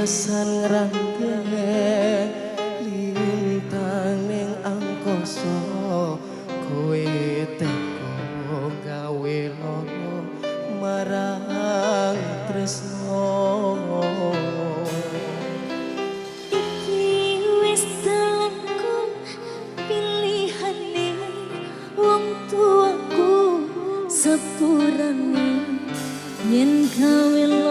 Pungkasan ngrangkeng lintang ning angkasa kowe teko gawe loro marang tresno. Iki wis dalanku pilihane wong tuaku sepurane yen gawe